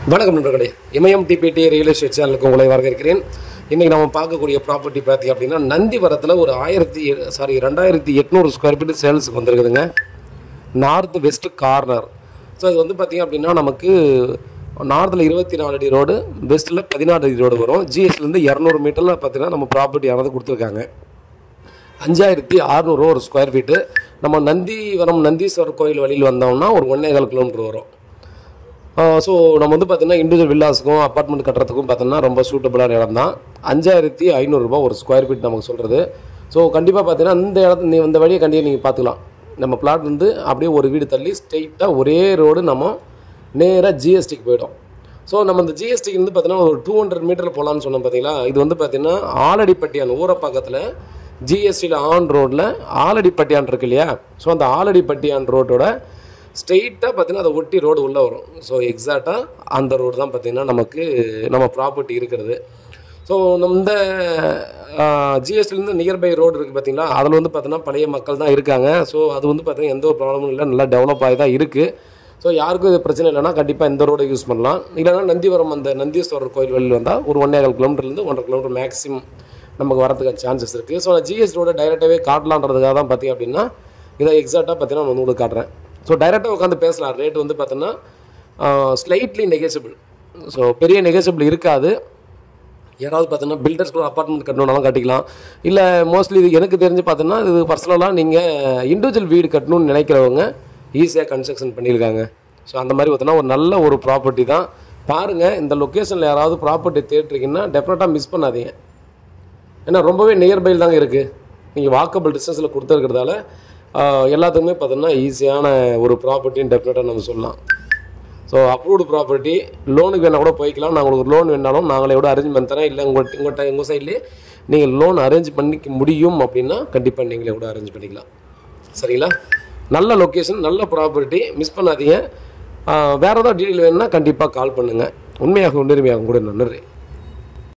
வணக்கம் நண்பர்களே, இமயம் DBT real estate சேனலுக்கு உங்களை வரவேற்கிறேன். இன்றைக்கி நம்ம பார்க்கக்கூடிய ப்ராப்பர்ட்டி பார்த்திங்க அப்படின்னா நந்திவரத்தில் ஒரு 2800 ஸ்கொயர் ஃபீட் சேல்ஸுக்கு வந்துருக்குதுங்க. North west corner. ஸோ இது வந்து பார்த்திங்க அப்படின்னா நமக்கு நார்த்தில் 24 அடி ரோடு, வெஸ்ட்டில் 16 அடி ரோடு வரும். ஜிஎஸ்லேருந்து 200 மீட்டரில் பார்த்திங்கன்னா நம்ம ப்ராப்பர்ட்டியானது கொடுத்துருக்காங்க. 5600 ஒரு ஸ்கொயர் ஃபீட்டு. நம்ம நந்திவரம் நந்தீஸ்வரர் கோயில் வழியில் வந்தோம்னா ஒரு 1.25 கிலோமீட்டர் வரும். ஸோ நம்ம வந்து பார்த்திங்கன்னா இண்டிவிஜுவல் வில்லாஸுக்கும் அப்பார்ட்மெண்ட் கட்டுறதுக்கும் பார்த்தோம்னா ரொம்ப சூட்டபுளான இடம் தான். 5500 ஒரு ஸ்கொயர் ஃபீட் நமக்கு சொல்கிறது. ஸோ கண்டிப்பாக பார்த்தீங்கன்னா இந்த வழியை கண்டிப்பாக நீங்கள் பார்த்துக்கலாம். நம்ம பிளாட் வந்து அப்படியே ஒரு வீடு தள்ளி ஸ்ட்ரெயிட்டாக ஒரே ரோடு நம்ம நேராக ஜிஎஸ்டிக்கு போய்டும். ஸோ நம்ம இந்த ஜிஎஸ்டிக்கு வந்து பார்த்தீங்கன்னா ஒரு 200 மீட்டரில் போகலான்னு சொன்னோம் பார்த்தீங்களா. இது வந்து பார்த்திங்கன்னா ஆலடிப்பட்டியான் ஊரப்பாக்கத்தில் ஜிஎஸ்டியில் ஆன் ரோட்டில் ஆலடிப்பட்டியான் இருக்கு இல்லையா. ஸோ அந்த ஆலடிப்பட்டியான் ரோட்டோட ஸ்ட்ரெயிட்டாக பார்த்தீங்கன்னா அதை ஒட்டி ரோடு உள்ளே வரும். ஸோ எக்ஸாக்டாக அந்த ரோடு தான் பார்த்திங்கன்னா நம்ம ப்ராப்பர்ட்டி இருக்கிறது. ஸோ இந்த ஜிஎஸ்டிலேருந்து நியர்பை ரோடு இருக்குது பார்த்திங்களா, அதில் வந்து பார்த்தீங்கன்னா பழைய மக்கள் தான் இருக்காங்க. ஸோ அது வந்து பார்த்திங்கன்னா எந்த ஒரு ப்ராப்ளமும் இல்லை, நல்லா டெவலப் ஆகி தான் இருக்குது. ஸோ யாருக்கும் இது பிரச்சனை இல்லைனா கண்டிப்பாக இந்த ரோடை யூஸ் பண்ணலாம். இல்லைனா நந்திவரம் அந்த நந்தீஸ்வரர் கோயில் வழியில் வந்தால் ஒரு 1.25 கிலோமீட்டர்லேருந்து 1.5 கிலோமீட்டர் மேக்ஸிமம் நமக்கு வரதுக்கு சான்சஸ் இருக்குது. ஸோ நான் ஜிஎஸ் ரோடை டைரெக்டாகவே காட்டலான்றதுக்காக தான் பார்த்திங்க அப்படின்னா இதை எக்ஸாக்டாக பார்த்தீங்கன்னா நான் உங்களுக்கு காட்டுறேன். ஸோ டைரெக்டாக உட்காந்து பேசலாம். ரேட் வந்து பார்த்தோன்னா ஸ்லைட்லி நெகோசியபிள். ஸோ பெரிய நெகோசியபிள் இருக்காது. யாராவது பார்த்தோன்னா பில்டர்ஸ் கூட அப்பார்ட்மெண்ட் கட்டணுன்னாலும் கட்டிக்கலாம். இல்லை மோஸ்ட்லி இது எனக்கு தெரிஞ்சு பார்த்தோன்னா இது பர்சனலாக நீங்கள் இண்டிவிஜுவல் வீடு கட்டணும்னு நினைக்கிறவங்க ஈஸியாக கன்ஸ்ட்ரக்ஷன் பண்ணியிருக்காங்க. ஸோ அந்த மாதிரி பார்த்தோன்னா ஒரு நல்ல ஒரு ப்ராப்பர்ட்டி தான். பாருங்கள், இந்த லொக்கேஷனில் யாராவது ப்ராப்பர்ட்டி தேடிருக்கீங்கன்னா டெஃபினட்டாக மிஸ் பண்ணாதீங்க. ஏன்னா ரொம்பவே நியர்பையில் தாங்க இருக்குது. நீங்கள் வாக்கபிள் டிஸ்டன்ஸில் கொடுத்துருக்கிறதால எல்லாத்துக்குமே பார்த்தோன்னா ஈஸியான ஒரு ப்ராப்பர்ட்டின்னு டெஃபினட்டாக நம்ம சொல்லலாம். ஸோ அப்ரூவ்டு ப்ராப்பர்ட்டி, லோனுக்கு வேணால் கூட போய்க்கலாம். நான் உங்களுக்கு லோன் வேணாலும் நாங்களே கூட அரேஞ்ச் பண்ணி தரேன். இல்லை உங்கள் சைட்லேயே நீங்கள் லோன் அரேஞ்ச் பண்ணிக்க முடியும் அப்படின்னா கண்டிப்பாக நீங்களே கூட அரேஞ்ச் பண்ணிக்கலாம். சரிங்களா? நல்ல லொக்கேஷன், நல்ல ப்ராப்பர்ட்டி, மிஸ் பண்ணாதீங்க. வேறு ஏதாவது டீட்டெயில் வேணும்னா கண்டிப்பாக கால் பண்ணுங்கள். உண்மையாக உண்மையாக கூட நன்றி.